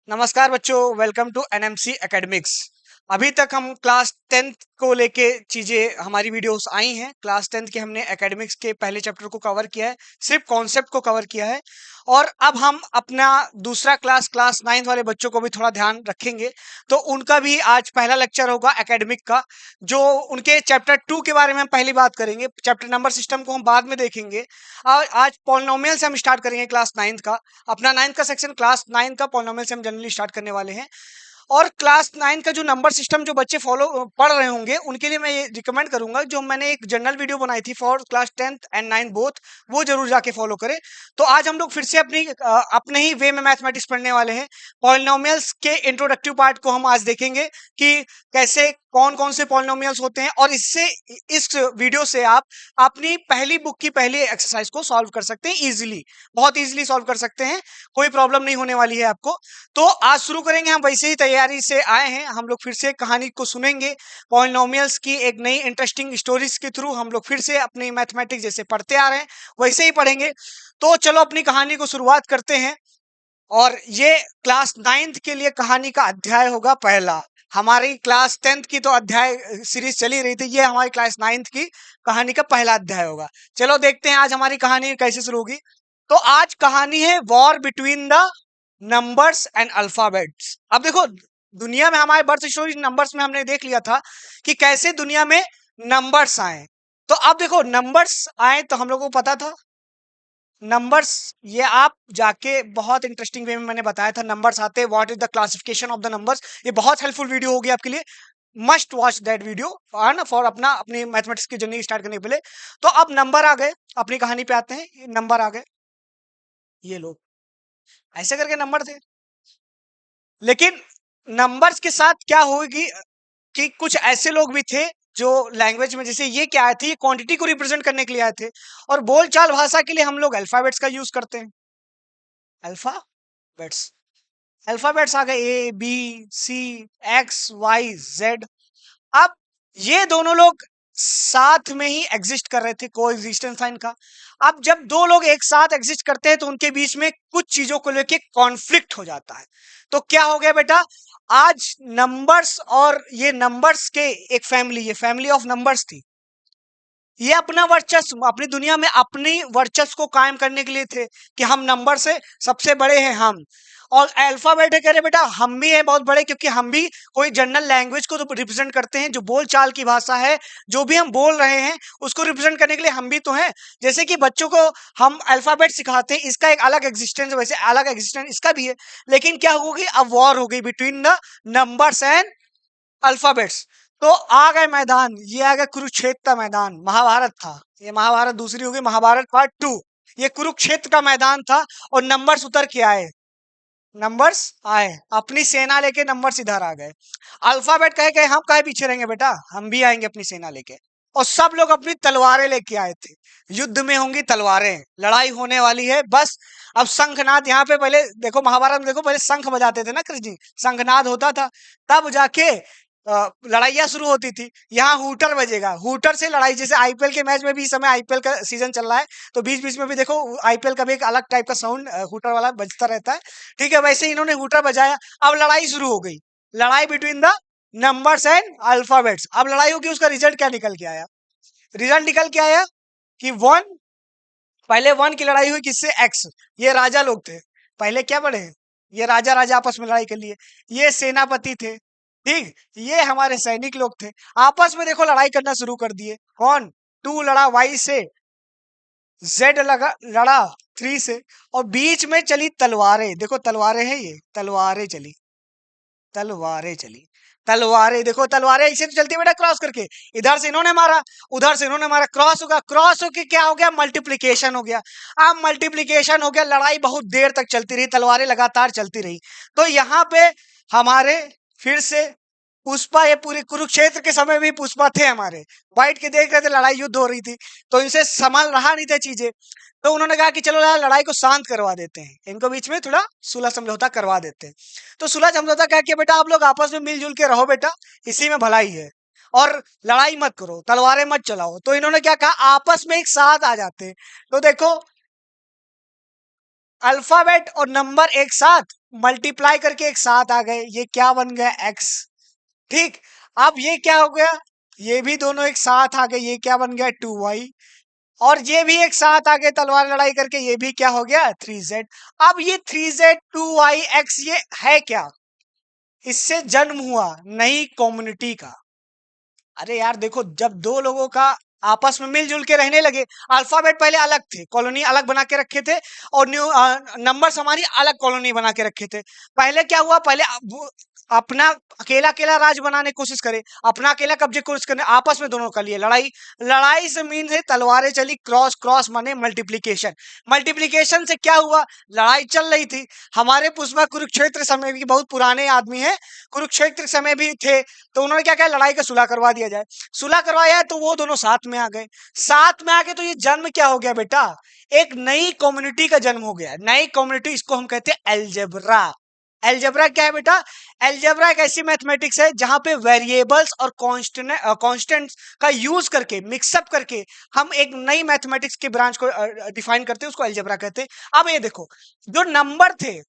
नमस्कार बच्चों, welcome to NMC academics. अभी तक हम क्लास 10th को लेके चीज़ें हमारी वीडियोस आई हैं। क्लास 10th के हमने एकेडमिक्स के पहले चैप्टर को कवर किया है, सिर्फ कॉन्सेप्ट को कवर किया है। और अब हम अपना दूसरा क्लास 9th वाले बच्चों को भी थोड़ा ध्यान रखेंगे, तो उनका भी आज पहला लेक्चर होगा एकेडमिक का, जो उनके चैप्टर 2 के बारे में हम पहली बात करेंगे। चैप्टर नंबर सिस्टम को हम बाद में देखेंगे। आज पॉलिनोमियल से हम स्टार्ट करेंगे क्लास 9th का। अपना 9th का सेक्शन क्लास 9 का पॉलिनोमियल से हम जनरली स्टार्ट करने वाले हैं। और क्लास 9 का जो नंबर सिस्टम जो बच्चे फॉलो पढ़ रहे होंगे उनके लिए मैं ये रिकमेंड करूंगा, जो मैंने एक जनरल वीडियो बनाई थी for class 10th and 9 both, वो जरूर जाके फॉलो करें। तो आज हम लोग फिर से अपने ही वे में मैथमेटिक्स पढ़ने वाले हैं। पॉलिनोमियल्स के इंट्रोडक्टिव पार्ट को हम आज देखेंगे कि कैसे कौन कौन से पॉलिनोमियल्स होते हैं, और इस वीडियो से आप अपनी पहली बुक की पहली एक्सरसाइज को सॉल्व कर सकते हैं इजीली, बहुत इजीली सॉल्व कर सकते हैं। कोई प्रॉब्लम नहीं होने वाली है आपको। तो आज शुरू करेंगे। हम वैसे ही तैयारी से आए हैं, हम लोग फिर से कहानी को सुनेंगे। पॉलिनोमियल्स की एक नई इंटरेस्टिंग स्टोरीज के थ्रू हम लोग फिर से अपनी मैथमेटिक्स जैसे पढ़ते आ रहे हैं वैसे ही पढ़ेंगे। तो चलो अपनी कहानी को शुरुआत करते हैं। और ये क्लास 9th के लिए कहानी का अध्याय होगा पहला। हमारी क्लास 10th की तो अध्याय सीरीज चली रही थी, ये हमारी क्लास 9th की कहानी का पहला अध्याय होगा। चलो देखते हैं आज हमारी कहानी कैसे शुरू होगी। तो आज कहानी है war between the numbers and alphabets. अब देखो, दुनिया में हमारे बर्थ स्टोरी नंबर्स में हमने देख लिया था कि कैसे दुनिया में नंबर्स आए। तो अब देखो, नंबर्स आए तो हम लोगों को पता था नंबर्स, ये आप जाके बहुत इंटरेस्टिंग वे में मैंने बताया था नंबर्स आते, what is the classification of the numbers. ये बहुत हेल्पफुल वीडियो होगी आपके लिए, मस्ट वॉच दैट वीडियो है ना, फॉर अपनी मैथमेटिक्स की जर्नी स्टार्ट करने के पहले। तो अब नंबर आ गए, अपनी कहानी पे आते हैं। ये नंबर आ गए, ये लोग ऐसे करके नंबर थे। लेकिन नंबर्स के साथ क्या होगी कि कुछ ऐसे लोग भी थे जो लैंग्वेज में, जैसे ये क्या आए थे, ये क्वांटिटी को रिप्रेजेंट करने के लिए आए थे। और बोलचाल भाषा के लिए हम लोग अल्फाबेट्स का यूज करते हैं। अल्फाबेट्स अल्फाबेट्स आ गए, A B C X Y Z. अब ये दोनों लोग साथ में ही एग्जिस्ट कर रहे थे, को एग्जिस्टेंस था इनका। अब जब दो लोग एक साथ एग्जिस्ट करते हैं तो उनके बीच में कुछ चीजों को लेके कॉन्फ्लिक्ट हो जाता है। तो क्या हो गया बेटा, आज नंबर्स और ये नंबर्स के एक फैमिली, ये फैमिली ऑफ नंबर्स थी, ये अपना वर्चस्व अपनी दुनिया में अपनी वर्चस्व को कायम करने के लिए थे कि हम नंबर से सबसे बड़े हैं हम। और अल्फाबेट है, कह रहे बेटा हम भी हैं बहुत बड़े, क्योंकि हम भी कोई जनरल लैंग्वेज को तो रिप्रेजेंट करते हैं, जो बोलचाल की भाषा है, जो भी हम बोल रहे हैं उसको रिप्रेजेंट करने के लिए हम भी तो हैं। जैसे कि बच्चों को हम अल्फाबेट सिखाते हैं, इसका एक अलग एग्जिस्टेंस, वैसे अलग एग्जिस्टेंस इसका भी है। लेकिन क्या होगी, अब वॉर हो गई between the numbers and alphabets. तो आ गए मैदान, ये आ गया कुरुक्षेत्र का मैदान। महाभारत था, ये महाभारत दूसरी होगी, महाभारत पार्ट 2। ये कुरुक्षेत्र का मैदान था और नंबर्स उतर के आए, नंबर्स आए अपनी सेना लेके, नंबर्स इधर आ गए। अल्फाबेट कहे गए हम काहे पीछे रहेंगे बेटा, हम भी आएंगे अपनी सेना लेके। और सब लोग अपनी तलवारें लेके आए थे। युद्ध में होंगी तलवारें, लड़ाई होने वाली है बस। अब शंखनाद यहाँ पे, पहले देखो महाभारत में, देखो पहले शंख बजाते थे ना कृष्ण जी, शंखनाद होता था, तब जाके लड़ाइयाँ शुरू होती थी। यहाँ हूटर बजेगा, हूटर से लड़ाई। जैसे आईपीएल के मैच में भी, इस समय आईपीएल का सीजन चल रहा है, तो बीच बीच में भी देखो आईपीएल का भी एक अलग टाइप का साउंड हूटर वाला बजता रहता है। ठीक है, वैसे इन्होंने हूटर बजाया। अब लड़ाई शुरू हो गई, लड़ाई between the numbers and alphabets. अब लड़ाई होगी, उसका रिजल्ट क्या निकल के आया, रिजल्ट निकल के आया कि वन, पहले वन की लड़ाई हुई किससे, एक्स। ये राजा लोग थे, पहले क्या पढ़े, ये राजा राजा आपस में लड़ाई कर लिए। ये सेनापति थे, ठीक, ये हमारे सैनिक लोग थे, आपस में देखो लड़ाई करना शुरू कर दिए। कौन, टू लड़ा वाई से, जेड लगा लड़ा थ्री से, और बीच में चली तलवारें। देखो तलवारें हैं, ये तलवारें चली, तलवारें चली, तलवारें देखो, तलवारें ऐसे तो चलती है बेटा, क्रॉस करके। इधर से इन्होंने मारा, उधर से इन्होंने मारा, क्रॉस होगा, क्रॉस होके क्या हो गया, मल्टीप्लीकेशन हो गया। अब मल्टीप्लीकेशन हो गया, लड़ाई बहुत देर तक चलती रही, तलवारें लगातार चलती रही। तो यहाँ पे हमारे फिर से पुष्पा, ये पूरे कुरुक्षेत्र के समय भी पुष्पा थे हमारे, बैठ के देख रहे थे लड़ाई युद्ध हो रही थी, तो इनसे संभाल रहा नहीं था चीजें। तो उन्होंने कहा कि चलो यार लड़ाई को शांत करवा देते हैं, इनको बीच में थोड़ा सुलह समझौता करवा देते हैं। तो सुलह समझौता कह के बेटा आप लोग आपस में मिलजुल के रहो बेटा, इसी में भलाई है, और लड़ाई मत करो, तलवारें मत चलाओ। तो इन्होंने क्या कहा, आपस में एक साथ आ जाते हैं। तो देखो, अल्फाबेट और नंबर एक साथ, मल्टीप्लाई करके एक साथ आ गए, ये क्या बन गया x। ठीक, अब ये क्या हो गया, ये भी दोनों एक साथ आ गए, ये क्या बन गया 2y। और ये भी एक साथ आ गए तलवार लड़ाई करके, ये भी क्या हो गया 3z। अब ये 3z 2yx ये है क्या, इससे जन्म हुआ नई कम्युनिटी का। अरे यार देखो, जब दो लोगों का आपस में मिलजुल के रहने लगे, अल्फाबेट पहले अलग थे, कॉलोनी अलग बना के रखे थे, और न्यू नंबर्स हमारी अलग कॉलोनी बना के रखे थे। पहले क्या हुआ, पहले अपना अकेला अकेला राज बनाने की कोशिश करे, अपना अकेला कब्जे की कोशिश करने, आपस में दोनों कर लिए लड़ाई। लड़ाई से मीन है तलवारें चली, क्रॉस क्रॉस माने मल्टीप्लीकेशन। मल्टीप्लीकेशन से क्या हुआ, लड़ाई चल रही थी। हमारे पुष्पा कुरुक्षेत्र समय भी बहुत पुराने आदमी हैं, कुरुक्षेत्र समय भी थे, तो उन्होंने क्या कहा, लड़ाई का सुलह करवा दिया जाए। सुलह करवाया तो वो दोनों साथ में आ गए। साथ में आके तो ये जन्म क्या हो गया बेटा, एक नई कम्युनिटी का जन्म हो गया। नई कम्युनिटी, इसको हम कहते हैं एल्जेब्रा। एल्जेब्रा क्या है बेटा, एल्जेब्रा एक ऐसी मैथमेटिक्स है जहां पे वेरिएबल्स और कांस्टेंट्स का यूज करके, मिक्सअप करके हम एक नई मैथमेटिक्स के ब्रांच को डिफाइन करते हैं, उसको एल्जेब्रा कहते हैं। अब ये देखो, जो नंबर थे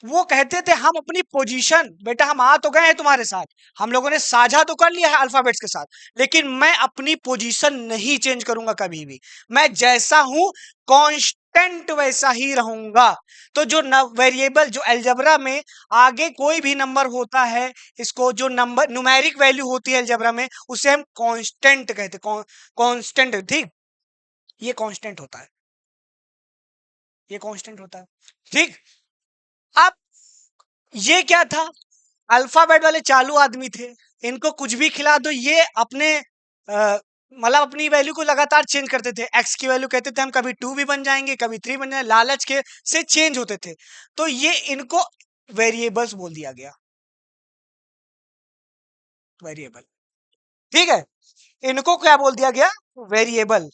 वो कहते थे हम अपनी पोजीशन, बेटा हम आ तो गए हैं तुम्हारे साथ, हम लोगों ने साझा तो कर लिया है अल्फाबेट्स के साथ, लेकिन मैं अपनी पोजीशन नहीं चेंज करूंगा कभी भी, मैं जैसा हूं कांस्टेंट वैसा ही रहूंगा। तो जो वेरिएबल, जो अलजेब्रा में आगे कोई भी नंबर होता है, इसको जो नंबर न्यूमेरिक वैल्यू होती है अलजेब्रा में, उसे हम कांस्टेंट कहते हैं, कांस्टेंट। ठीक, ये कांस्टेंट होता है, ये कांस्टेंट होता है। ठीक, अब ये क्या था, अल्फाबेट वाले चालू आदमी थे, इनको कुछ भी खिला दो ये अपने मतलब अपनी वैल्यू को लगातार चेंज करते थे। एक्स की वैल्यू कहते थे हम कभी 2 भी बन जाएंगे, कभी 3 बन जाएंगे, लालच के से चेंज होते थे। तो ये इनको वेरिएबल्स बोल दिया गया, वेरिएबल। ठीक है, इनको क्या बोल दिया गया, वेरिएबल।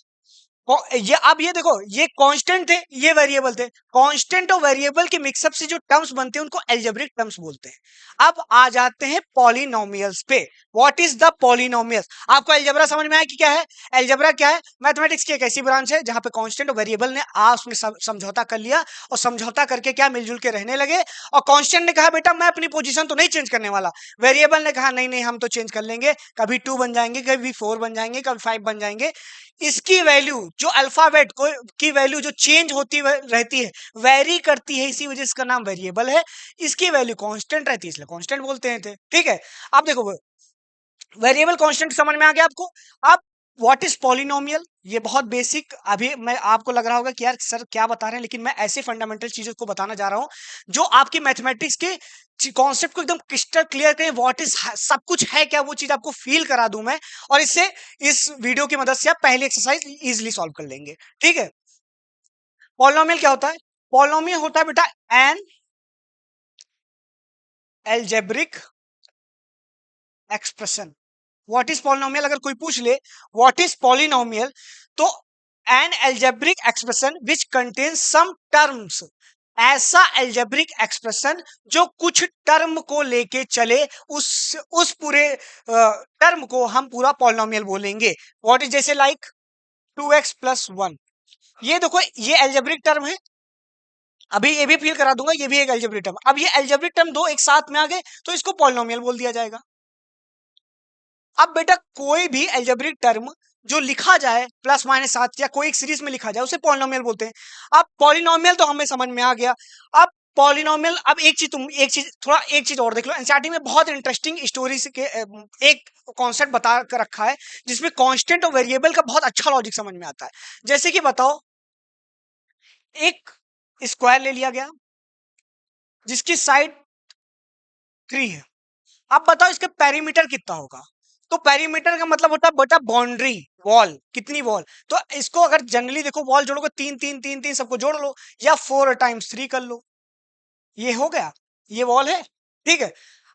ये अब ये देखो, ये कांस्टेंट थे, ये वेरिएबल थे। कांस्टेंट और वेरिएबल के मिक्सअप से जो टर्म्स बनते हैं उनको एल्जेब्रिक टर्म्स बोलते हैं। अब आ जाते हैं पॉलिनोमियल्स पे। व्हाट इज द पॉलिनोमियल्स, आपको एल्जेब्रा समझ में आया कि क्या है। एल्जेब्रा क्या है, मैथमेटिक्स की एक ऐसी ब्रांच है जहां पे कांस्टेंट और वेरिएबल ने आपस में समझौता कर लिया, और समझौता करके क्या मिलजुल के रहने लगे। और कांस्टेंट ने कहा बेटा मैं अपनी पोजीशन तो नहीं चेंज करने वाला, वेरिएबल ने कहा नहीं नहीं हम तो चेंज कर लेंगे, कभी 2 बन जाएंगे, कभी 4 बन जाएंगे, कभी 5 बन जाएंगे। इसकी वैल्यू, जो अल्फाबेट को की वैल्यू जो चेंज होती रहती है, वेरी करती है, इसी वजह से इसका नाम वेरिएबल है। इसकी वैल्यू कांस्टेंट रहती है, इसलिए कांस्टेंट बोलते हैं थे। ठीक है, अब देखो वेरिएबल कांस्टेंट समझ में आ गया आपको। अब व्हाट इज पॉलिनोमियल, ये बहुत बेसिक, अभी मैं आपको लग रहा होगा कि यार सर क्या बता रहे हैं, लेकिन मैं ऐसे फंडामेंटल चीजों को बताना जा रहा हूं जो आपकी मैथमेटिक्स के कॉन्सेप्ट को एकदम क्रिस्टल क्लियर करें। व्हाट इज, सब कुछ है क्या, वो चीज आपको फील करा दूं मैं, और इससे इस वीडियो की मदद से आप पहली एक्सरसाइज इजीली सॉल्व कर लेंगे। ठीक है, पॉलिनोमियल क्या होता है, पॉलिनोमियल होता है बेटा an algebraic expression. What is polynomial, अगर कोई पूछ ले व्हाट इज पॉलिनोमियल, तो an algebraic expression which contain some terms, ऐसा एल्जेब्रिक एक्सप्रेशन जो कुछ टर्म को लेके चले, उस पूरे टर्म को हम पूरा पॉलिनोमियल बोलेंगे। व्हाट इज, जैसे लाइक 2x + 1, ये देखो ये एल्जेब्रिक टर्म है, अभी ये भी फील करा दूंगा, ये भी एक एल्जेब्रिक टर्म। अब ये एल्जेब्रिक टर्म दो एक साथ में आ गए तो इसको पॉलिनोमियल बोल दिया जाएगा। अब बेटा कोई भी एल्जेब्रिक टर्म जो लिखा जाए +-7 या कोई एक सीरीज में लिखा जाए उसे पॉलिनोमियल बोलते हैं। अब पॉलिनोमियल तो हमें समझ में आ गया। अब पॉलिनोमियल, अब एक चीज और देख लो, एनसीईआरटी में बहुत इंटरेस्टिंग स्टोरी के एक कॉन्सेप्ट बता कर रखा है जिसमें कांस्टेंट और वेरिएबल का बहुत अच्छा लॉजिक समझ में आता है। जैसे कि बताओ, एक स्क्वायर ले लिया गया जिसकी साइड 3 है। अब बताओ इसके पेरीमीटर कितना होगा। तो पेरीमीटर का मतलब होता है बेटा बाउंड्री, वॉल, कितनी वॉल। तो इसको अगर जनरली देखो, वॉल जोड़ोगे 3 3 3 3 सबको जोड़ लो, या 4 × 3 कर लो, ये हो गया, ये वॉल है। ठीक है,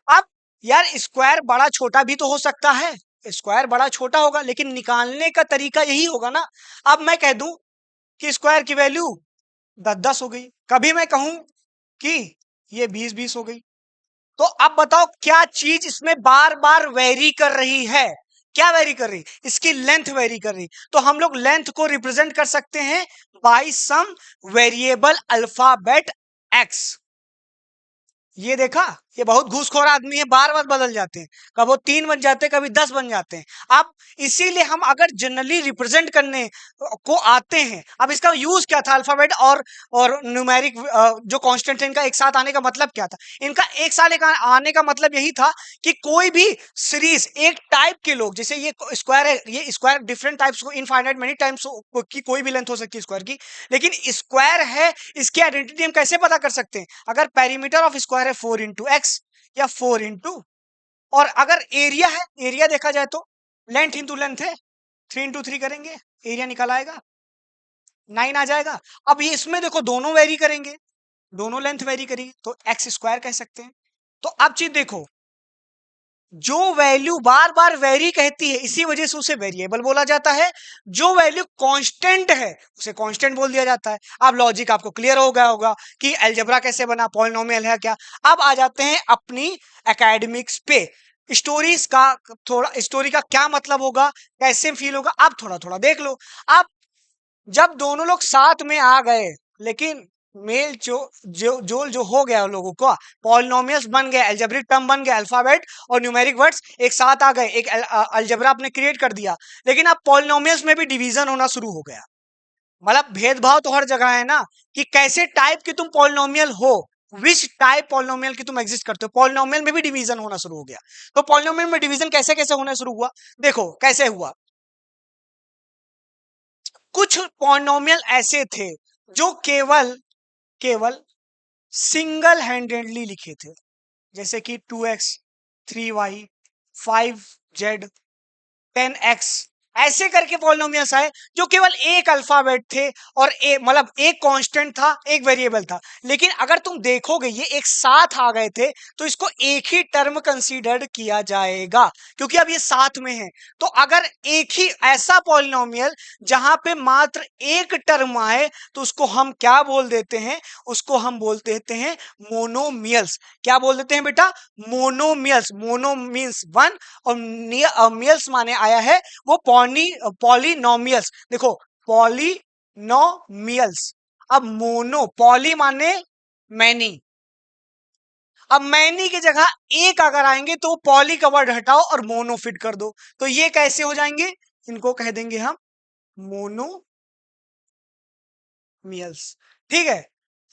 अब यार स्क्वायर बड़ा छोटा भी तो हो सकता है, स्क्वायर बड़ा छोटा होगा लेकिन निकालने का तरीका यही होगा ना। अब मैं कह दूं कि स्क्वायर की वैल्यू 10 10 हो गई, कभी मैं कहूं कि ये 20 20 हो गई। तो अब बताओ क्या चीज इसमें बार बार वेरी कर रही है, क्या वेरी कर रही, इसकी लेंथ वेरी कर रही। तो हम लोग लेंथ को रिप्रेजेंट कर सकते हैं बाय सम वेरिएबल अल्फाबेट एक्स। ये देखा, ये बहुत घूसखोर आदमी है, बार बार बदल जाते हैं, कभी वो 3 बन जाते हैं, कभी 10 बन जाते हैं। अब इसीलिए हम अगर जनरली रिप्रेजेंट करने को आते हैं, अब इसका यूज क्या था, अल्फाबेट और न्यूमेरिक जो कांस्टेंट है, इनका एक साथ आने का मतलब क्या था? इनका एक साथ आने का मतलब यही था कि कोई भी सीरीज, एक टाइप के लोग, जैसे ये स्क्वायर है, ये स्क्वायर डिफरेंट टाइप्स को इनफाइनाइट मेनी टाइम्स की कोई भी लेंथ हो सकती है स्क्वायर की, लेकिन स्क्वायर है, इसकी आइडेंटिटी हम कैसे पता कर सकते हैं? अगर पेरीमीटर ऑफ स्क्वायर है 4 into x या 4 into, और अगर एरिया है, एरिया देखा जाए तो लेंथ इंटू लेंथ है, 3 into 3 करेंगे, एरिया निकल आएगा, 9 आ जाएगा। अब ये इसमें देखो दोनों वेरी करेंगे, दोनों लेंथ वेरी करेंगे, तो एक्स स्क्वायर कह सकते हैं। तो अब चीज देखो, जो वैल्यू बार बार वेरी कहती है, इसी वजह से उसे वेरिएबल बोला जाता है। जो वैल्यू कांस्टेंट है उसे कांस्टेंट बोल दिया जाता है। अब लॉजिक आपको क्लियर हो गया होगा कि अलजेब्रा कैसे बना, पॉलिनोमियल है क्या। अब आ जाते हैं अपनी एकेडमिक्स पे। स्टोरीज का थोड़ा, स्टोरी का क्या मतलब होगा, कैसे फील होगा, आप थोड़ा थोड़ा देख लो। अब जब दोनों लोग साथ में आ गए, लेकिन मेल जोल जो हो गया लोगों को, पॉलिनोमियल्स बन गए, अलजेब्रिक टर्म बन गए, अल्फाबेट और न्यूमेरिक वर्ड्स एक साथ आ गए, एक अलजेब्रा आपने क्रिएट कर दिया। लेकिन अब पॉलिनोमियल्स में भी डिवीजन होना शुरू हो गया। मतलब भेदभाव तो हर जगह है ना, कि कैसे टाइप की तुम पॉलिनोमियल हो, विच टाइप पॉलिनोमियल की तुम एग्जिस्ट करते हो, पॉलिनोमियल में भी डिवीजन होना शुरू हो गया। तो पॉलिनोमियल में डिवीजन कैसे कैसे होना शुरू हुआ, देखो कैसे हुआ। कुछ पॉलिनोमियल ऐसे थे जो केवल केवल सिंगल हैंडेडली लिखे थे, जैसे कि 2x, 3y, 5z, 10x, ऐसे करके पॉलिनोमियल्स आए जो केवल एक अल्फाबेट थे, और मतलब एक कांस्टेंट था, एक वेरिएबल था। लेकिन अगर तुम देखोगे ये एक साथ आ गए थे, तो इसको एक ही टर्म कंसीडर्ड किया जाएगा, क्योंकि अब ये साथ में है। तो अगर एक ही ऐसा पॉलिनोमियल जहां पे मात्र एक टर्म आए, तो उसको हम क्या बोल देते हैं, उसको हम बोल देते हैं मोनोमियल्स। क्या बोल देते हैं बेटा? मोनोमियल्स। मोनो मीन्स वन, और मियल्स माने आया है वो पॉलीनोमियल्स। देखो, पॉलीनोमियल्स। अब मोनो, पॉली माने मैनी, अब मैनी की जगह एक अगर आएंगे तो पॉली का वर्ड हटाओ और मोनो फिट कर दो, तो ये कैसे हो जाएंगे? इनको कह देंगे हम मोनोमियल्स। ठीक है।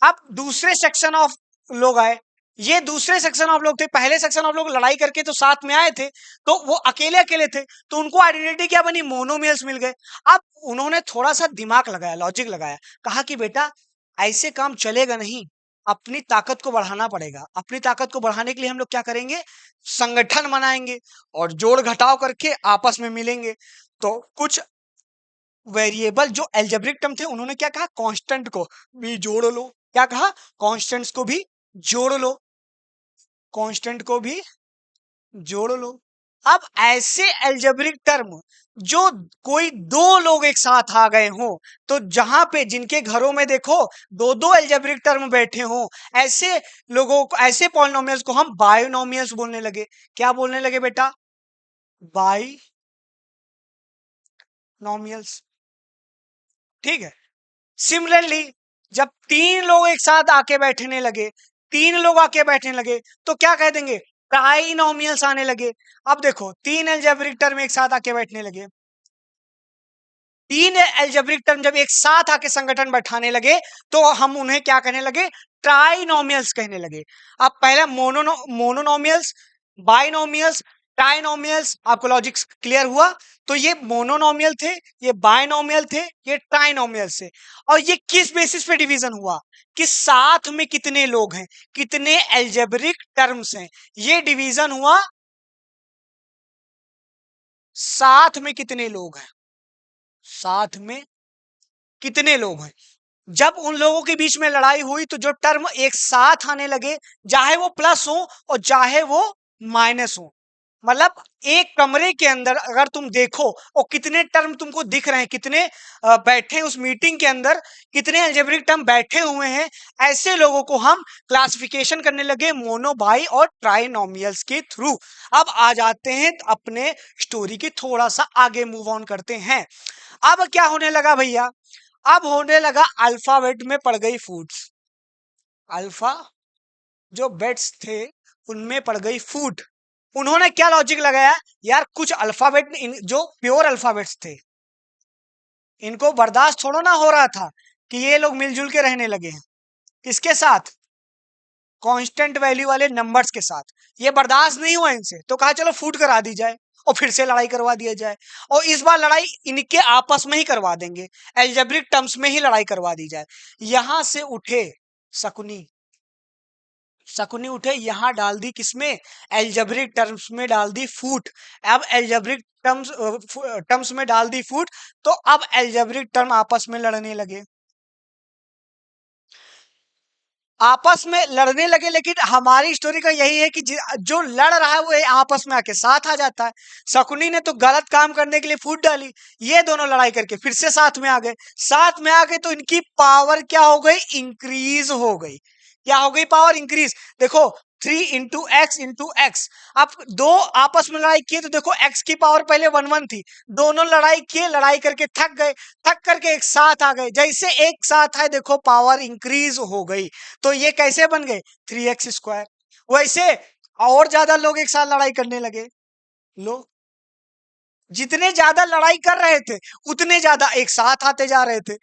अब दूसरे सेक्शन ऑफ लोग आए, ये दूसरे सेक्शन ऑफ लोग थे। पहले सेक्शन ऑफ लोग लड़ाई करके तो साथ में आए थे, तो वो अकेले अकेले थे, तो उनको आइडेंटिटी क्या बनी? मोनोमियल्स मिल गए। अब उन्होंने थोड़ा सा दिमाग लगाया, लॉजिक लगाया, कहा कि बेटा ऐसे काम चलेगा नहीं, अपनी ताकत को बढ़ाना पड़ेगा। अपनी ताकत को बढ़ाने के लिए हम लोग क्या करेंगे? संगठन बनाएंगे और जोड़ घटाव करके आपस में मिलेंगे। तो कुछ वेरिएबल जो एल्जेब्रिक टर्म थे, उन्होंने क्या कहा? कांस्टेंट को भी जोड़ लो। क्या कहा? कांस्टेंट्स को भी जोड़ लो, कांस्टेंट को भी जोड़ लो। अब ऐसे एल्जेब्रिक टर्म जो कोई दो लोग एक साथ आ गए हो, तो जहां पे जिनके घरों में देखो दो दो एल्जेब्रिक टर्म बैठे हो, ऐसे लोगों को, ऐसे पॉलिनोमियल्स को हम बायोनोमियल्स बोलने लगे। क्या बोलने लगे बेटा? बाइनोमियल्स। ठीक है। सिमिलरली जब तीन लोग एक साथ आके बैठने लगे, तीन लोग आके बैठने लगे, तो क्या कह देंगे? ट्राइनोमियल्स आने लगे। अब देखो, तीन अलजेब्रिक टर्म एक साथ आके बैठने लगे, तीन अलजेब्रिक टर्म जब एक साथ आके संगठन बैठाने लगे, तो हम उन्हें क्या कहने लगे? ट्राइनोमियल्स कहने लगे। अब पहला मोनोनोमियल्स, बाइनोमियल्स, ट्राइनोमियल्स। आपको लॉजिक क्लियर हुआ? तो ये मोनोनोमियल थे, ये बाइनोमियल थे, ये ट्राइनोमियल थे। और ये किस बेसिस पे डिवीजन हुआ? कि साथ में कितने लोग हैं, कितने अलजेब्रिक टर्म्स हैं, ये डिवीजन हुआ। साथ में कितने लोग हैं, साथ में कितने लोग हैं। जब उन लोगों के बीच में लड़ाई हुई, तो जो टर्म एक साथ आने लगे, चाहे वो प्लस हो और चाहे वो माइनस हो, मतलब एक कमरे के अंदर अगर तुम देखो और कितने टर्म तुमको दिख रहे हैं, कितने बैठे हैं उस मीटिंग के अंदर, कितने अलजेब्रिक टर्म बैठे हुए हैं, ऐसे लोगों को हम क्लासिफिकेशन करने लगे मोनो, बाई और ट्राइनोमियल्स के थ्रू। अब आ जाते हैं अपने स्टोरी के थोड़ा सा आगे मूव ऑन करते हैं। अब क्या होने लगा भैया? अब होने लगा अल्फाबेट में पड़ गई फूड्स। अल्फा जो बेड्स थे उनमें पड़ गई फूट। उन्होंने क्या लॉजिक लगाया, यार कुछ अल्फाबेट जो प्योर अल्फाबेट्स थे, इनको बर्दाश्त थोड़ा ना हो रहा था कि ये लोग मिलजुल के रहने लगे हैं। किसके साथ? कांस्टेंट वैल्यू वाले नंबर्स के साथ। ये बर्दाश्त नहीं हुआ इनसे, तो कहा चलो फूट करा दी जाए और फिर से लड़ाई करवा दिया जाए, और इस बार लड़ाई इनके आपस में ही करवा देंगे, एल्जेब्रिक टर्म्स में ही लड़ाई करवा दी जाए। यहां से उठे शकुनी, शकुनी उठे, यहां डाल दी किसमें? एल्जेब्रिक टर्म्स में डाल दी फूट। अब एल्जेब्रिक टर्म्स में डाल दी फूट, तो अब एल्जेब्रिक टर्म आपस में लड़ने लगे, आपस में लड़ने लगे। लेकिन हमारी स्टोरी का यही है कि जो लड़ रहा है वो आपस में आके साथ आ जाता है। शकुनी ने तो गलत काम करने के लिए फूट डाली, ये दोनों लड़ाई करके फिर से साथ में आ गए। साथ में आ गए तो इनकी पावर क्या हो गई? इंक्रीज हो गई। क्या हो गई? Power increase. देखो 3 × x × x। अब दो आपस में लड़ाई किए तो देखो x की पावर पहले 1 1 थी, दोनों लड़ाई किए, लड़ाई करके थक गए, थक करके एक साथ आ गए। जैसे एक साथ आए देखो पावर इंक्रीज हो गई, तो ये कैसे बन गए? 3x²। वैसे और ज्यादा लोग एक साथ लड़ाई करने लगे। लोग जितने ज्यादा लड़ाई कर रहे थे उतने ज्यादा एक साथ आते जा रहे थे।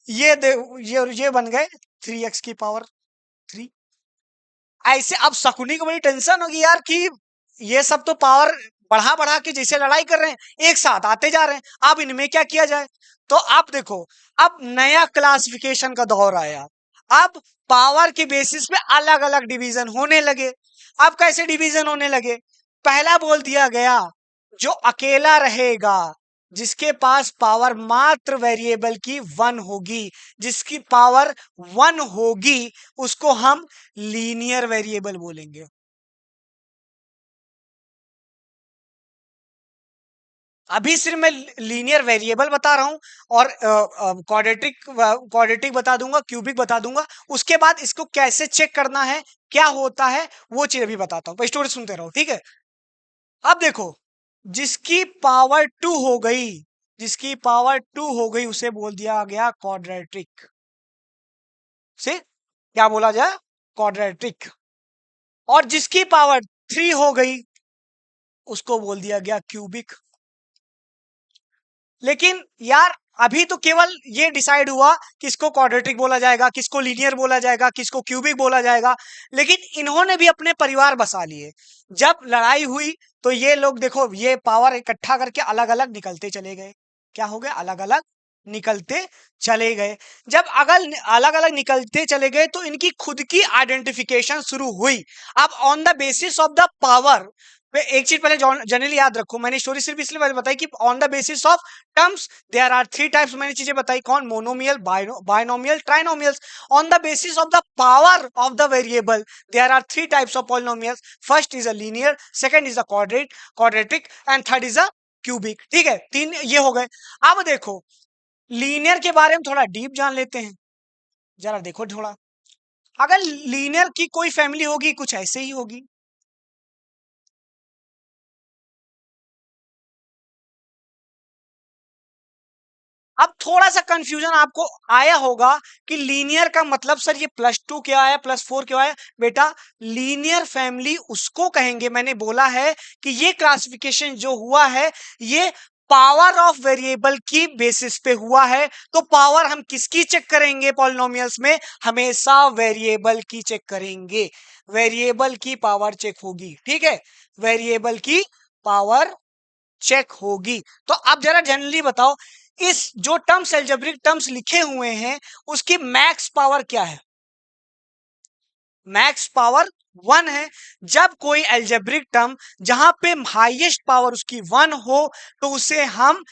ये बन गए 3x3। ऐसे अब शकुनी को बड़ी टेंशन होगी यार कि ये सब तो पावर बढ़ा बढ़ा के जैसे लड़ाई कर रहे हैं, एक साथ आते जा रहे हैं, अब इनमें क्या किया जाए? तो आप देखो, अब नया क्लासिफिकेशन का दौर आया। अब पावर के बेसिस पे अलग अलग डिवीजन होने लगे। अब कैसे डिवीजन होने लगे? पहला बोल दिया गया, जो अकेला रहेगा, जिसके पास पावर मात्र वेरिएबल की 1 होगी, जिसकी पावर 1 होगी, उसको हम लीनियर वेरिएबल बोलेंगे। अभी सिर्फ मैं लीनियर वेरिएबल बता रहा हूं, और क्वाड्रेटिक बता दूंगा, क्यूबिक बता दूंगा। उसके बाद इसको कैसे चेक करना है, क्या होता है, वो चीज अभी बताता हूं। स्टोरी सुनते रहो, ठीक है? अब देखो, जिसकी पावर 2 हो गई, जिसकी पावर 2 हो गई उसे बोल दिया गया क्वाड्रेटिक। से क्या बोला जाए? क्वाड्रेटिक। और जिसकी पावर 3 हो गई उसको बोल दिया गया क्यूबिक। लेकिन यार अभी तो केवल ये डिसाइड हुआ किसको क्वाड्रेटिक बोला जाएगा, किसको लीनियर बोला जाएगा, किसको क्यूबिक बोला जाएगा। लेकिन इन्होंने भी अपने परिवार बसा लिए। जब लड़ाई हुई तो ये लोग देखो, ये पावर इकट्ठा करके अलग अलग निकलते चले गए। क्या हो गए? अलग अलग निकलते चले गए। जब अगल अलग अलग निकलते चले गए तो इनकी खुद की आइडेंटिफिकेशन शुरू हुई। अब on the basis of the power, एक चीज पहले जनरली याद रखो, मैंने स्टोरी सिर्फ इसलिए बताई कि on the basis of terms there are 3 types. मैंने चीजें बताई, कौन? Monomial, binomial, trinomials. On the basis of the power of the variable there are 3 types of polynomials. First is a linear, second is a quadratic and third is a cubic. ठीक है, 3 ये हो गए। अब देखो लीनियर के बारे में थोड़ा डीप जान लेते हैं। जरा देखो थोड़ा, अगर लीनियर की कोई फैमिली होगी कुछ ऐसे ही होगी। अब थोड़ा सा कंफ्यूजन आपको आया होगा कि लीनियर का मतलब सर ये +2 क्या आया, +4 क्यों आया? बेटा लीनियर फैमिली उसको कहेंगे, मैंने बोला है कि ये क्लासिफिकेशन जो हुआ है ये पावर ऑफ वेरिएबल की बेसिस पे हुआ है। तो पावर हम किसकी चेक करेंगे पॉलिनोमियल्स में? हमेशा वेरिएबल की चेक करेंगे। वेरिएबल की पावर चेक होगी, ठीक है? वेरिएबल की पावर चेक होगी। तो अब जरा जनरली बताओ, इस जो टर्म्स एल्जेब्रिक टर्म्स लिखे हुए हैं उसकी मैक्स पावर क्या है? मैक्स पावर 1 है। जब कोई एल्जेब्रिक टर्म जहां पे हाईएस्ट पावर उसकी 1 हो तो उसे हम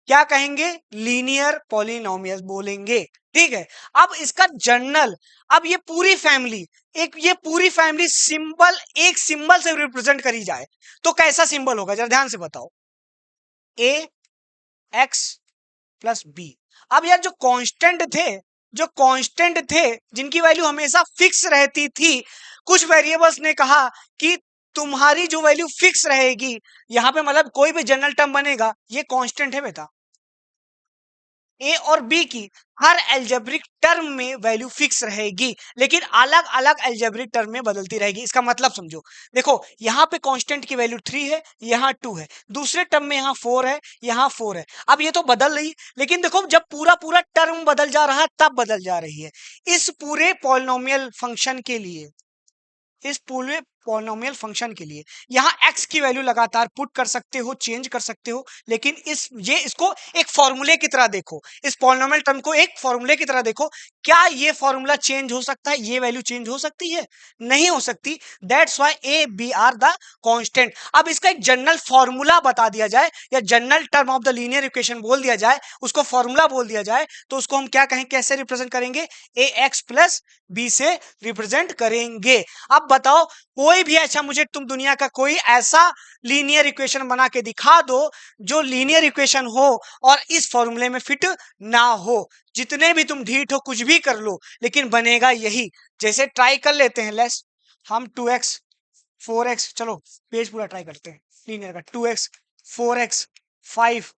क्या कहेंगे? लीनियर पॉलिनोमियल बोलेंगे। ठीक है, अब इसका जर्नल, अब ये पूरी फैमिली, ये पूरी फैमिली सिंबल, एक सिंबल से रिप्रेजेंट करी जाए तो कैसा सिंबल होगा? जरा ध्यान से बताओ। ए एक्स प्लस बी। अब यार जो कांस्टेंट थे, जो कांस्टेंट थे जिनकी वैल्यू हमेशा फिक्स रहती थी, कुछ वेरिएबल्स ने कहा कि तुम्हारी जो वैल्यू फिक्स रहेगी, यहां पे मतलब कोई भी जनरल टर्म बनेगा ये कांस्टेंट है बेटा। ए और बी की हर एल्जेब्रिक टर्म में वैल्यू फिक्स रहेगी, लेकिन अलग अलग एल्जेब्रिक टर्म में बदलती रहेगी। इसका मतलब समझो, देखो यहाँ पे कांस्टेंट की वैल्यू 3 है, यहाँ 2 है, दूसरे टर्म में यहाँ 4 है, यहाँ 4 है। अब ये तो बदल रही, लेकिन देखो जब पूरा पूरा टर्म बदल जा रहा है तब बदल जा रही है। इस पूरे पॉलिनोमियल फंक्शन के लिए, इस पूरे पॉलिनोमियल फंक्शन के लिए यहाँ x की वैल्यू लगातार पुट कर सकते हो, चेंज कर सकते हो, लेकिन इसको एक फॉर्मूले की तरह देखो, इस पॉलिनोमियल टर्म को एक फॉर्मूले की तरह देखो। क्या ये फॉर्मूला चेंज हो सकता है, ये वैल्यू चेंज हो सकती है? नहीं हो सकती। That's why A B are the constant. अब इसका एक जनरल फॉर्मूला बता दिया जाए या general term of the linear equation बोल दिया जाए, उसको फॉर्मूला बोल दिया जाए, तो उसको हम क्या कहें, कैसे रिप्रेजेंट करेंगे? ए एक्स प्लस बी से रिप्रेजेंट करेंगे। अब बताओ, कोई भी अच्छा मुझे तुम दुनिया का कोई ऐसा लीनियर इक्वेशन बना के दिखा दो जो लीनियर इक्वेशन हो और इस फॉर्मूले में फिट ना हो। जितने भी तुम ढीठ हो, कुछ भी कर लो, लेकिन बनेगा यही। जैसे ट्राई कर लेते हैं, लेस हम 2x 4x, चलो पेज पूरा ट्राई करते हैं लीनियर का। 2x 4x 5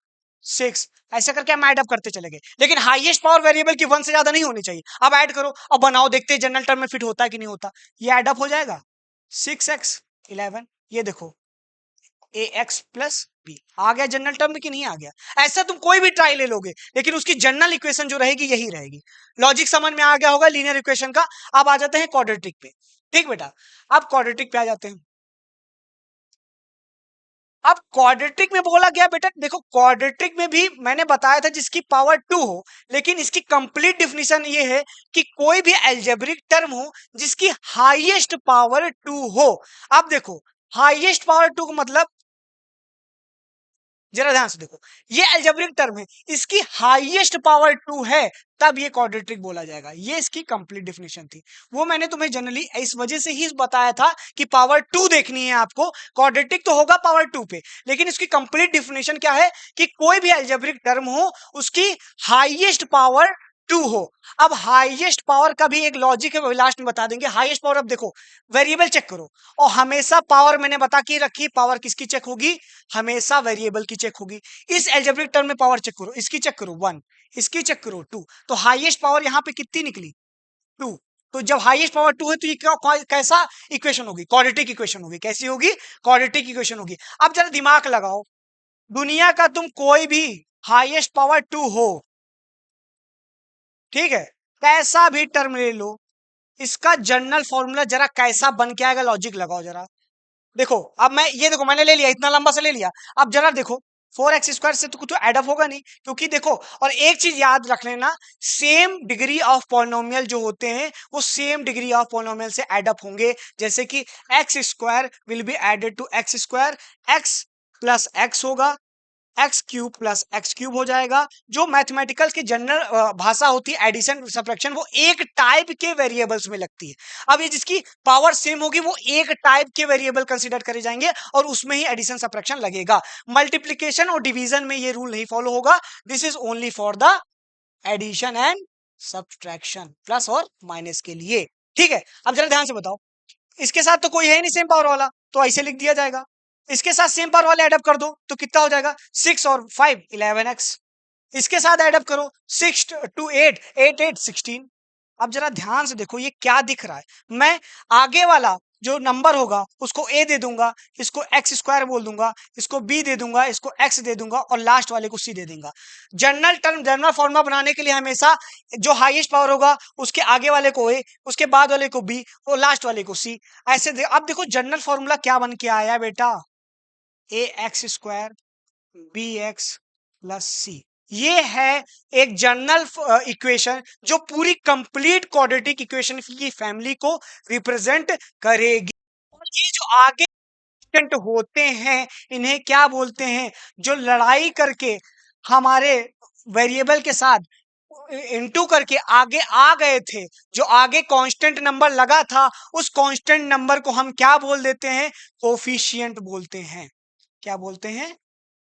6 ऐसा करके हम ऐड अप करते चले गए, लेकिन हाईएस्ट पावर वेरिएबल की 1 से ज्यादा नहीं होनी चाहिए। अब ऐड करो, अब बनाओ, देखते हैं जनरल टर्म में फिट होता है कि नहीं होता। ये ऐड अप हो जाएगा 6x 11, ये देखो ए एक्स प्लस बी आ गया जनरल टर्म में कि नहीं आ गया? ऐसा तुम कोई भी ट्राई ले लोगे, लेकिन उसकी जनरल इक्वेशन जो रहेगी यही रहेगी। लॉजिक समझ में आ गया होगा लीनियर इक्वेशन का। अब आ जाते हैं क्वाड्रेटिक पे। ठीक बेटा, अब क्वाड्रेटिक पे आ जाते हैं। अब क्वाड्रेटिक में बोला गया बेटा, देखो क्वाड्रेटिक में भी मैंने बताया था जिसकी पावर 2 हो, लेकिन इसकी कंप्लीट डिफिनीशन ये है कि कोई भी एल्जेब्रिक टर्म हो जिसकी हाईएस्ट पावर 2 हो। अब देखो हाईएस्ट पावर 2 का मतलब, जरा ध्यान से देखो, ये अलजेब्रिक टर्म है, इसकी हाईएस्ट पावर 2 है, तब ये क्वाड्रेटिक बोला जाएगा। ये इसकी कंप्लीट डेफिनेशन थी। वो मैंने तुम्हें जनरली इस वजह से ही बताया था कि पावर 2 देखनी है आपको। क्वाड्रेटिक तो होगा पावर 2 पे, लेकिन इसकी कंप्लीट डेफिनेशन क्या है कि कोई भी अलजेब्रिक टर्म हो उसकी हाईएस्ट पावर 2 हो। अब हाईएस्ट पावर का भी एक लॉजिक है, वो लास्ट में बता देंगे। हाईएस्ट पावर, अब देखो वेरिएबल चेक करो, और हमेशा पावर मैंने बता के रखी, पावर किसकी चेक होगी? हमेशा वेरिएबल की चेक होगी। इस एल्जेब्रिक टर्म में पावर चेक करो, इसकी चेक करो 1, इसकी चेक करो 2, तो हाईएस्ट पावर यहाँ पे कितनी निकली? 2। तो जब हाईएस्ट पावर 2 है तो ये कैसा इक्वेशन होगी? क्वाड्रेटिक इक्वेशन होगी। कैसी होगी? क्वाड्रेटिक इक्वेशन होगी। अब जरा दिमाग लगाओ, दुनिया का तुम कोई भी हाईएस्ट पावर 2 हो, ठीक है, कैसा भी टर्म ले लो, इसका जनरल फॉर्मूला जरा कैसा बन के आएगा, लॉजिक लगाओ जरा। देखो अब मैं ये देखो, मैंने ले लिया, इतना लंबा से ले लिया। अब जरा देखो 4x² से तो कुछ एडअप होगा नहीं, क्योंकि देखो, और एक चीज याद रख लेना, सेम डिग्री ऑफ पॉलिनोमियल जो होते हैं वो सेम डिग्री ऑफ पॉलिनोमियल से एडअप होंगे। जैसे कि x² will be added to x², x plus x होगा, X cube plus X cube हो जाएगा। जो मैथमेटिकल की जनरल भाषा होती है एडिशन सब्ट्रैक्शन, वो एक टाइप के वेरिएबल्स में लगती है। अब ये जिसकी पावर सेम होगी वो एक टाइप के वेरिएबल कंसीडर करे जाएंगे और उसमें ही एडिशन सब्ट्रैक्शन लगेगा। मल्टीप्लिकेशन और डिवीजन में ये रूल नहीं फॉलो होगा। This is only for the addition and subtraction, plus और माइनस के लिए। ठीक है, अब जरा ध्यान से बताओ, इसके साथ तो कोई है नहीं सेम पावर वाला, तो ऐसे लिख दिया जाएगा। इसके साथ सेम पावर वाले एडअप कर दो तो कितना हो जाएगा? 6 और 5 11x। इसके साथ एडअप करो 6 टू 8 8 8 16। अब जरा ध्यान से देखो ये क्या दिख रहा है। मैं आगे वाला जो नंबर होगा उसको a दे दूंगा, इसको x² बोल दूंगा, इसको b दे दूंगा, इसको x दे दूंगा, और लास्ट वाले को c दे दूंगा। जनरल टर्म, जनरल फॉर्मूला बनाने के लिए हमेशा जो हाईएस्ट पावर होगा उसके आगे वाले को a, उसके बाद वाले को b और लास्ट वाले को c, ऐसे अब देखो जनरल फॉर्मूला क्या बन के आया बेटा? ax² bx plus c। ये है एक जनरल इक्वेशन जो पूरी कंप्लीट क्वाड्रेटिक इक्वेशन की फैमिली को रिप्रेजेंट करेगी। और ये जो आगे होते हैं इन्हें क्या बोलते हैं? जो लड़ाई करके हमारे वेरिएबल के साथ इनटू करके आगे आ गए थे, जो आगे कांस्टेंट नंबर लगा था, उस कांस्टेंट नंबर को हम क्या बोल देते हैं? कोफिशिएंट बोलते हैं। क्या बोलते हैं?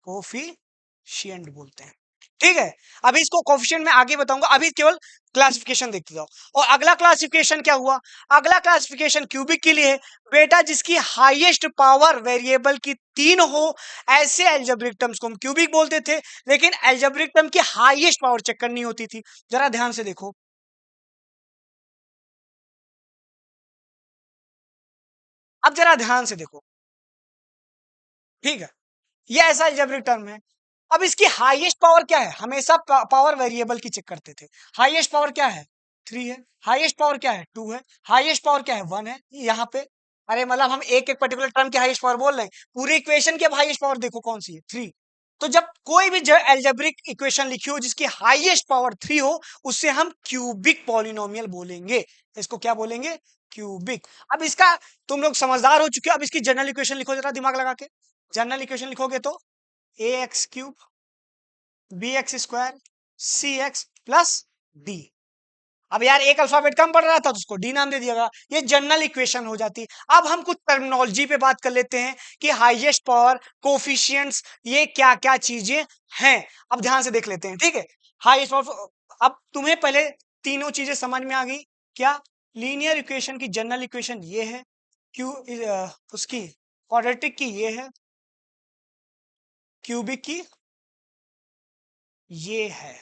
कोफिशिएंट बोलते हैं। ठीक है। अभी इसको कोफिशिएंट में आगे बताऊंगा, अभी केवल क्लासिफिकेशन देखते जाओ। और अगला क्लासिफिकेशन क्या हुआ? अगला क्लासिफिकेशन क्यूबिक के लिए है बेटा, जिसकी हाईएस्ट पावर वेरिएबल की 3 हो, ऐसे अलजेब्रिक टर्म्स को हम क्यूबिक बोलते थे। लेकिन अलजेब्रिक टर्म की हाईएस्ट पावर चेक करनी होती थी। जरा ध्यान से देखो, अब जरा ध्यान से देखो, ठीक है। ये ऐसा अलजेब्रिक टर्म है। अब इसकी हाईएस्ट पावर क्या है? हमेशा पावर वेरिएबल की चेक करते थे। हाईएस्ट पावर क्या है? 3 है। हाईएस्ट पावर क्या है? 2 है। हाईएस्ट पावर क्या है? 1 है यहाँ पे। अरे मतलब हम एक एक पर्टिकुलर टर्म की हाईएस्ट पावर बोल रहे हैं, पूरी इक्वेशन की हाईएस्ट पावर देखो कौन सी है? 3। तो जब कोई भी अलजेब्रिक इक्वेशन लिखी हो जिसकी हाईएस्ट पावर 3 हो, उससे हम क्यूबिक पॉलिनोमियल बोलेंगे। इसको क्या बोलेंगे? क्यूबिक। अब इसका तुम लोग समझदार हो चुके हो, अब इसकी जनरल इक्वेशन लिखो जरा दिमाग लगा के। जनरल इक्वेशन लिखोगे तो A X cube B X square C X plus D. अब यार एक अल्फाबेट कम पड़ रहा था तो उसको डी नाम दे दिया गया, ये जनरल इक्वेशन हो जाती। अब हम कुछ टर्मिनोलॉजी पे बात कर लेते हैं कि हाईएस्ट पावर, कोफिशिएंट्स, ये क्या क्या चीजें हैं। अब ध्यान से देख लेते हैं, ठीक है। हाईएस्ट पावर, अब तुम्हें पहले तीनों चीजें समझ में आ गई क्या? लीनियर इक्वेशन की जनरल इक्वेशन ये है, क्यू उसकी क्वाड्रेटिक की ये है, क्यूबिक की ये है।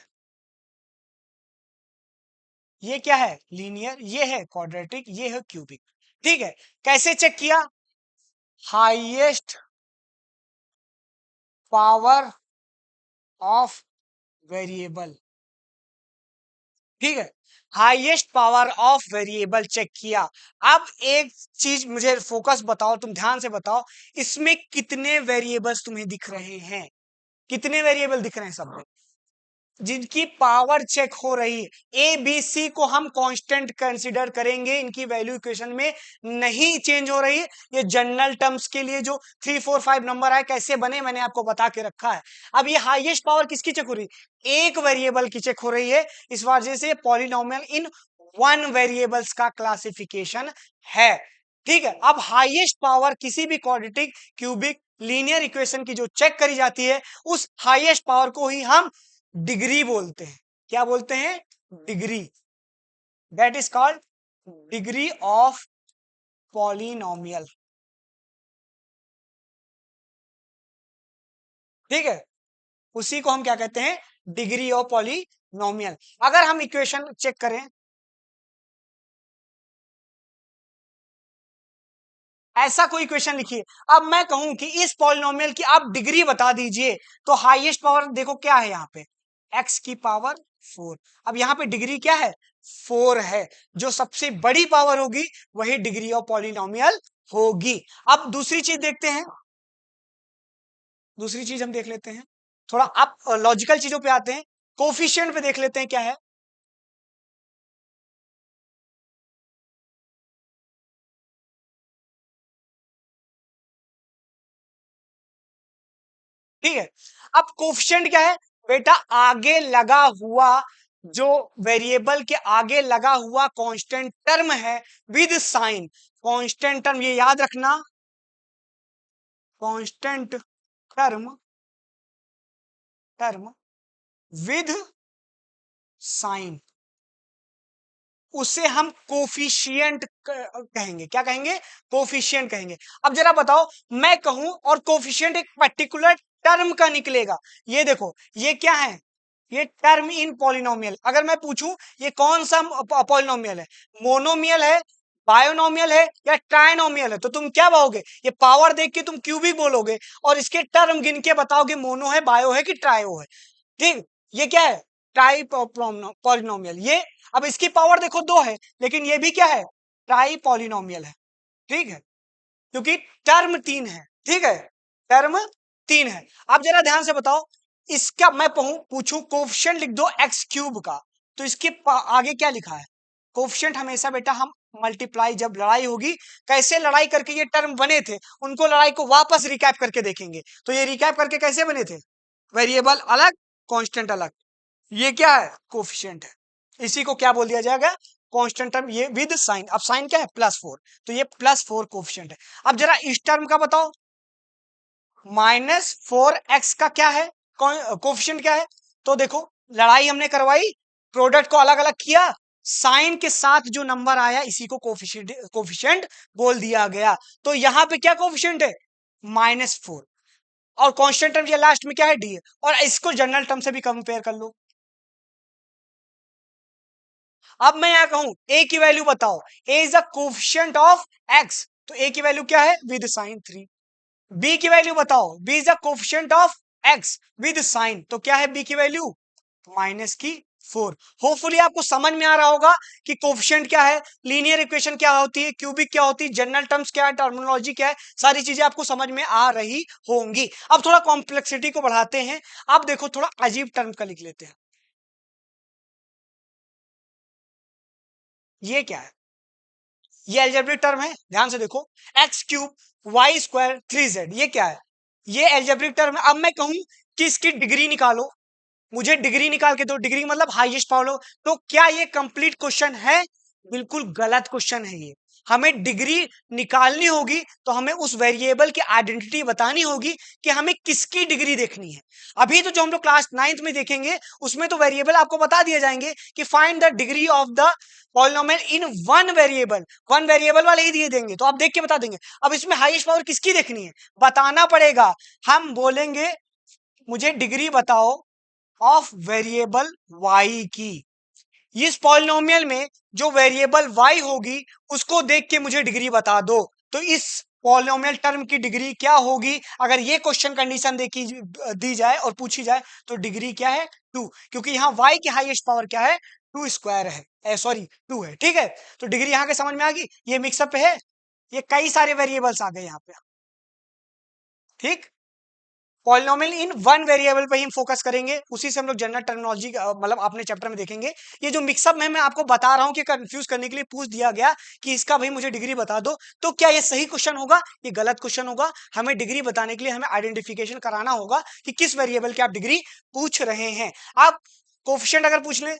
ये क्या है? लीनियर, ये है क्वाड्रेटिक, ये है क्यूबिक। ठीक है। कैसे चेक किया? हाईएस्ट पावर ऑफ वेरिएबल, ठीक है। Highest power of variable check किया। अब एक चीज मुझे फोकस बताओ, तुम ध्यान से बताओ, इसमें कितने वेरिएबल्स तुम्हें दिख रहे हैं? कितने वेरिएबल दिख रहे हैं सब में? जिनकी पावर चेक हो रही है। ए बी सी को हम कांस्टेंट कंसीडर करेंगे, इनकी वैल्यू इक्वेशन में नहीं चेंज हो रही है। ये जनरल टर्म्स के लिए जो 3 4 5 नंबर आए कैसे बने मैंने आपको बता के रखा है। अब ये हाईएस्ट पावर किसकी चेक हो रही है? एक वेरिएबल की चेक हो रही है। इस वजह से पॉलिनोमियल इन वन वेरिएबल्स का क्लासिफिकेशन है। ठीक है। अब हाईएस्ट पावर किसी भी क्वाड्रेटिक, क्यूबिक, लीनियर इक्वेशन की जो चेक करी जाती है, उस हाईएस्ट पावर को ही हम डिग्री बोलते हैं। क्या बोलते हैं? Degree. That is called degree of polynomial. ठीक है। उसी को हम क्या कहते हैं? Degree of polynomial. अगर हम इक्वेशन चेक करें, ऐसा कोई इक्वेशन लिखिए, अब मैं कहूं कि इस पॉलिनोमियल की आप डिग्री बता दीजिए, तो हाईएस्ट पावर देखो क्या है यहाँ पे? x की पावर 4। अब यहाँ पे डिग्री क्या है? 4 है। जो सबसे बड़ी पावर होगी वही डिग्री ऑफ पॉलिनोमियल होगी। अब दूसरी चीज देखते हैं, दूसरी चीज हम देख लेते हैं, थोड़ा आप लॉजिकल चीजों पे आते हैं। कोफिशिएंट पे देख लेते हैं क्या है। ठीक है। अब कोफिशिएंट क्या है बेटा? आगे लगा हुआ, जो वेरिएबल के आगे लगा हुआ कांस्टेंट टर्म है विद साइन। कांस्टेंट टर्म ये याद रखना, constant term, term with sign, उसे हम कोफिशिएंट कहेंगे। क्या कहेंगे? कोफिशिएंट कहेंगे। अब जरा बताओ, मैं कहूं और कोफिशिएंट एक पर्टिकुलर टर्म का निकलेगा। ये देखो, ये क्या है? ये टर्म इन पॉलिनोमियल। अगर मैं पूछूं ये कौन सा पॉलिनोमियल है, मोनोमियल है, बायोनोमियल है या ट्राइनोमियल है, तो तुम क्या पाओगे? ये पावर देख के तुम क्यूबिक बोलोगे, और इसके टर्म गिन के बताओगे मोनो है, बायो है कि ट्रायो है। ठीक। ये क्या है? Try polynomial. ये अब इसकी पावर देखो 2 है, लेकिन ये भी क्या है? ट्राई पॉलिनोमियल है। ठीक है। क्योंकि टर्म 3 है। ठीक है। टर्म 3 है। अब जरा ध्यान से बताओ, इसका मैं पूछूं कोफिशिएंट लिख दो एक्स क्यूब का, तो इसके आगे क्या लिखा है? कोफिशिएंट हमेशा बेटा हम मल्टीप्लाई, जब लड़ाई होगी, कैसे लड़ाई करके ये टर्म बने थे, उनको लड़ाई को वापस रिकैप करके देखेंगे। तो ये रिकैप करके कैसे बने थे? वेरिएबल अलग, कांस्टेंट अलग। ये क्या है? कोफिशिएंट है। इसी को क्या बोल दिया जाएगा? कांस्टेंट टर्म, ये विद साइन। अब साइन क्या है? +4, तो ये +4 कोफिशिएंट है। अब जरा इस टर्म का बताओ, -4x का क्या है? कोफिशिएंट क्या है? तो देखो लड़ाई हमने करवाई, प्रोडक्ट को अलग अलग किया, साइन के साथ जो नंबर आया इसी को कोफिशिएंट बोल दिया गया। तो यहां पे क्या कोफिशिएंट है? -4। और कांस्टेंट टर्म ये लास्ट में क्या है? डी है। और इसको जनरल टर्म से भी कंपेयर कर लो। अब मैं यहां कहूं ए की वैल्यू बताओ, A is the coefficient of X, तो ए की वैल्यू क्या है? With sign 3। बी की वैल्यू बताओ, B is the coefficient of X with sign, तो क्या है बी की वैल्यू? -4। होपफुली आपको समझ में आ रहा होगा कि कोफिशिएंट क्या है, लीनियर इक्वेशन क्या होती है, क्यूबिक क्या होती है, जनरल टर्म्स क्या है, टर्मिनोलॉजी क्या है, सारी चीजें आपको समझ में आ रही होंगी। अब थोड़ा कॉम्प्लेक्सिटी को बढ़ाते हैं। अब देखो थोड़ा अजीब टर्म का लिख लेते हैं। ये क्या है? ये एल्जेब्रिक टर्म है, ध्यान से देखो। x³ y² 3z, ये क्या है? ये एल्जेब्रिक टर्म है। अब मैं कहूं कि इसकी डिग्री निकालो, मुझे डिग्री निकाल के दो, डिग्री मतलब हाईएस्ट पावर लो, तो क्या ये कंप्लीट क्वेश्चन है? बिल्कुल गलत क्वेश्चन है ये। हमें डिग्री निकालनी होगी तो हमें उस वेरिएबल की आइडेंटिटी बतानी होगी कि हमें किसकी डिग्री देखनी है। अभी तो जो हम लोग क्लास 9th में देखेंगे उसमें तो वेरिएबल आपको बता दिए जाएंगे कि find the degree of the polynomial in one variable वाले ही दिए देंगे, तो आप देख के बता देंगे। अब इसमें हाईएस्ट पावर किसकी देखनी है बताना पड़ेगा। हम बोलेंगे मुझे डिग्री बताओ ऑफ वेरिएबल y की। इस पॉलिनोमियल में जो वेरिएबल y होगी उसको देख के मुझे डिग्री बता दो। तो इस पॉलिनोमियल टर्म की डिग्री क्या होगी? अगर ये क्वेश्चन कंडीशन देखी दी जाए और पूछी जाए तो डिग्री क्या है? 2, क्योंकि यहाँ y की हाईएस्ट पावर क्या है? 2² है, सॉरी 2 है। ठीक है, तो डिग्री यहाँ के समझ में आ गई। ये मिक्सअप है, ये कई सारे वेरिएबल्स आ गए यहाँ पे। ठीक, पॉलिनोमियल इन वन वेरिएबल पे ही हम फोकस करेंगे, उसी से हम लोग जनरल टर्मिनोलॉजी मतलब अपने चैप्टर में देखेंगे। ये जो मिक्सअप में मैं आपको बता रहा हूं कि कंफ्यूज करने के लिए पूछ दिया गया कि इसका भाई मुझे डिग्री बता दो, तो क्या ये सही क्वेश्चन होगा? ये गलत क्वेश्चन होगा। हमें डिग्री बताने के लिए हमें आइडेंटिफिकेशन कराना होगा कि किस वेरिएबल की आप डिग्री पूछ रहे हैं। आप कोफिशिएंट अगर पूछ ले,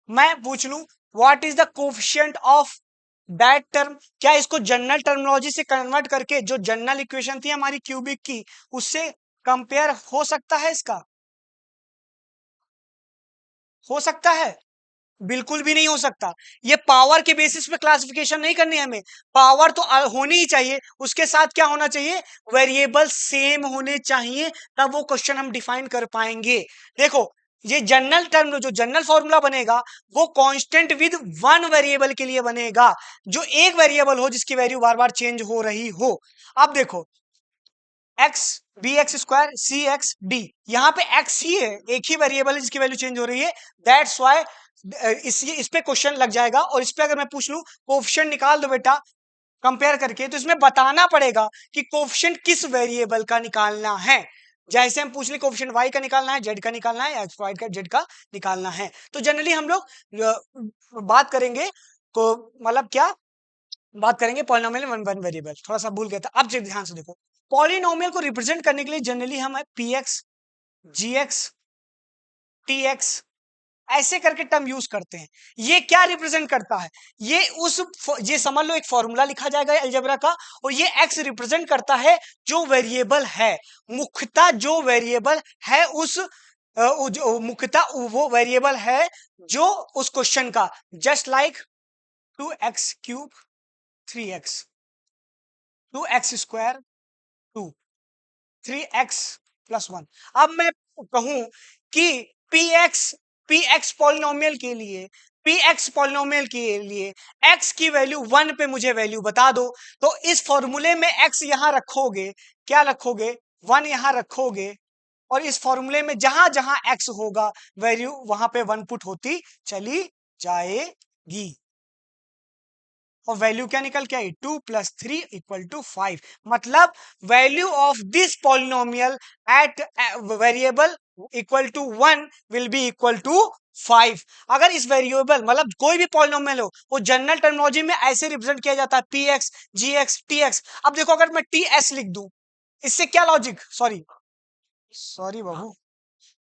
मैं पूछ लूं what is the coefficient of that term, क्या इसको जनरल टर्मिनोलॉजी से कन्वर्ट करके जो जनरल इक्वेशन थी हमारी क्यूबिक की उससे कंपेयर हो सकता है? इसका हो सकता है? बिल्कुल भी नहीं हो सकता। ये पावर के बेसिस पे क्लासिफिकेशन नहीं करनी है हमें, पावर तो होनी ही चाहिए, उसके साथ क्या होना चाहिए? वेरिएबल सेम होने चाहिए, तब वो क्वेश्चन हम डिफाइन कर पाएंगे। देखो ये जनरल टर्म, जो जनरल फॉर्मूला बनेगा वो कांस्टेंट विद वन वेरिएबल के लिए बनेगा, जो एक वेरिएबल हो जिसकी वैल्यू बार बार चेंज हो रही हो। अब देखो एक्स bx² cx d, यहाँ पे x ही है, एक ही वेरिएबल है जिसकी वैल्यू चेंज हो रही है, दैट्स व्हाई इस पे क्वेश्चन लग जाएगा। और इस पे अगर मैं पूछ लूं कोफिशिएंट निकाल दो बेटा कंपेयर करके, तो इसमें बताना पड़ेगा कि कोफिशिएंट किस वेरिएबल का निकालना है। जैसे हम पूछ ले कोफिशिएंट y का निकालना है, z का निकालना है, एक्स वाई का z का निकालना है। तो जनरली हम लोग बात करेंगे को मतलब क्या बात करेंगे? पॉलिनोमियल वन वन वेरिएबल, थोड़ा सा भूल गया था। अब ध्यान से देखो, पॉलिनोमियल को रिप्रेजेंट करने के लिए जनरली हम px gx tx ऐसे करके टर्म यूज करते हैं। ये क्या रिप्रेजेंट करता है? ये उस ये समझ लो एक फॉर्मूला लिखा जाएगा अलजेब्रा का, और ये x रिप्रेजेंट करता है जो वेरिएबल है, मुख्यतः जो वेरिएबल है उस मुख्यतः वो वेरिएबल है जो उस क्वेश्चन का, just like 2x³ 3x, 2x² 2, 3x+1। अब मैं कहूं कि px px पॉलिनोमियल के लिए, px पॉलिनोमियल के लिए x की वैल्यू 1 पे मुझे वैल्यू बता दो, तो इस फॉर्मूले में x यहां रखोगे, क्या रखोगे? 1 यहां रखोगे, और इस फॉर्मूले में जहां जहां x होगा वैल्यू वहां पे 1 पुट होती चली जाएगी। और वैल्यू क्या निकल के आई? 2+3 = 5। मतलब value of this polynomial at variable equal to 1 will be equal to 5। अगर इस वेरिएबल मतलब कोई भी पॉलिनोमियल हो वो जनरल टर्मिनोलॉजी में ऐसे रिप्रेजेंट किया जाता है px gx tx। अब देखो अगर मैं ts लिख दूं, इससे क्या लॉजिक, सॉरी सॉरी बाबू,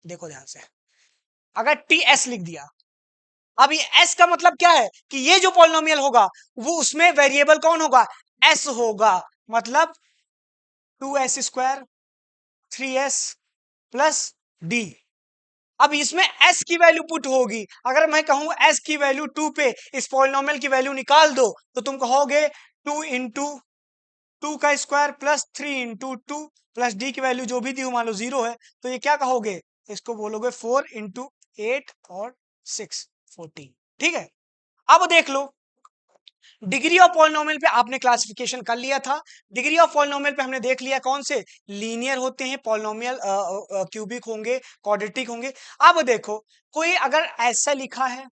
देखो ध्यान से, अगर ts लिख दिया अब ये s का मतलब क्या है कि ये जो पॉलिनोमियल होगा वो उसमें वेरिएबल कौन होगा, s होगा, मतलब 2s² 3s प्लस d। अब इसमें s की वैल्यू पुट होगी, अगर मैं कहूं s की वैल्यू 2 पे इस पॉलिनोमियल की वैल्यू निकाल दो तो तुम कहोगे 2 इंटू 2 का square plus 3 into 2 plus D की वैल्यू जो भी दी हो मान लो 0 है, तो ये क्या कहोगे, इसको बोलोगे 4 इंटू 8 और 6 14। ठीक है, अब देख लो डिग्री ऑफ पॉलिनोमियल पे आपने क्लासिफिकेशन कर लिया था। डिग्री ऑफ पॉलिनोमियल पे हमने देख लिया कौन से लीनियर होते हैं पॉलिनोमियल, क्यूबिक होंगे, क्वाड्रेटिक होंगे। अब देखो कोई अगर ऐसा लिखा है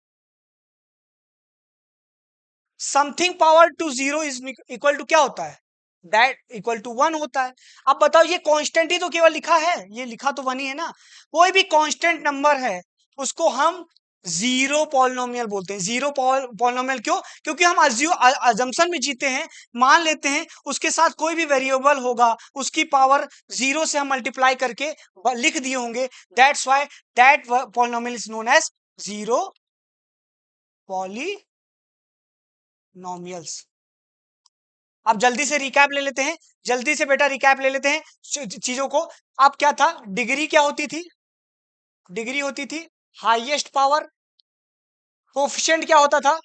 something power to 0 is equal to क्या होता है, दैट इक्वल टू 1 होता है। अब बताओ ये कांस्टेंट ही तो केवल लिखा है, ये लिखा तो 1 ही है ना। कोई भी कांस्टेंट नंबर है उसको हम जीरो पॉलिनोमियल बोलते हैं। जीरो पॉलिनोमियल क्यों, क्योंकि हम अजम्पशन में जीते हैं, मान लेते हैं उसके साथ कोई भी वेरिएबल होगा उसकी पावर 0 से हम मल्टीप्लाई करके लिख दिए होंगे, that's why that polynomial is known as zero polynomials. अब जल्दी से रिकैप ले लेते हैं, जल्दी से बेटा रिकैप ले लेते हैं चीजों को। अब क्या था, डिग्री क्या होती थी, डिग्री होती थी हाईएस्ट पावर। कोफिशिएंट क्या होता था,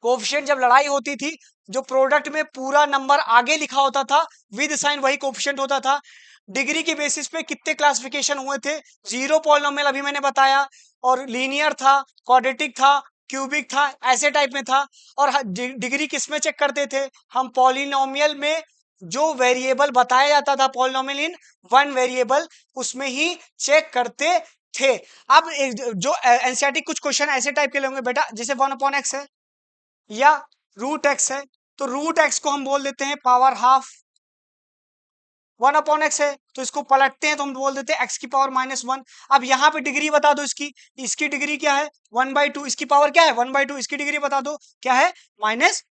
कोफिशिएंट जब लड़ाई होती थी जो प्रोडक्ट में पूरा नंबर आगे लिखा होता था विद साइन वही कोफिशिएंट होता था। डिग्री के बेसिस पे कितने क्लासिफिकेशन हुए थे, जीरो पॉलिनोमियल अभी मैंने बताया, और लीनियर था, क्वाड्रेटिक था, क्यूबिक था, ऐसे टाइप में था। और डिग्री किस में चेक करते थे हम, पॉलिनोमियल में जो वेरिएबल बताया जाता था पॉलिनोमियल इन वन वेरिएबल उसमें ही चेक करते थे। अब जो एनसीईआरटी कुछ क्वेश्चन ऐसे टाइप के लेंगे बेटा, जैसे 1/x है या रूट एक्स है, तो रूट एक्स को हम बोल देते हैं पावर हाफ। 1/x है तो इसको पलटते हैं तो हम बोल देते हैं x की पावर -1। अब यहाँ पे डिग्री बता दो इसकी, इसकी डिग्री क्या है 1/2, इसकी पावर क्या है 1/2, इसकी डिग्री बता दो क्या है -1।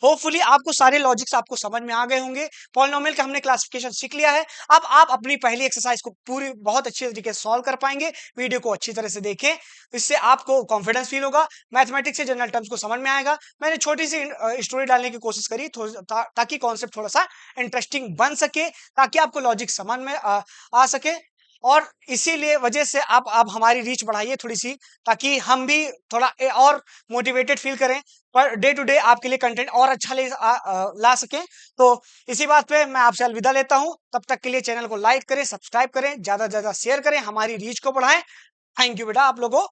होपफुली आपको सारे लॉजिक्स आपको समझ में आ गए होंगे। पॉलिनोमियल का हमने क्लासिफिकेशन सीख लिया है। अब आप अपनी पहली एक्सरसाइज को पूरी बहुत अच्छे तरीके से सॉल्व कर पाएंगे। वीडियो को अच्छी तरह से देखें, इससे आपको कॉन्फिडेंस फील होगा, मैथमेटिक्स से जनरल टर्म्स को समझ में आएगा। मैंने छोटी सी स्टोरी डालने की कोशिश करी ताकि कॉन्सेप्ट थोड़ा सा इंटरेस्टिंग बन सके, ताकि आपको लॉजिक समझ में आ सके। और इसीलिए वजह से आप हमारी रीच बढ़ाइए थोड़ी सी, ताकि हम भी थोड़ा और मोटिवेटेड फील करें, पर डे टू डे आपके लिए कंटेंट और अच्छा ला सकें। तो इसी बात पे मैं आपसे अलविदा लेता हूं, तब तक के लिए चैनल को लाइक करें, सब्सक्राइब करें, ज्यादा से ज्यादा शेयर करें, हमारी रीच को बढ़ाएं। थैंक यू बेटा आप लोगों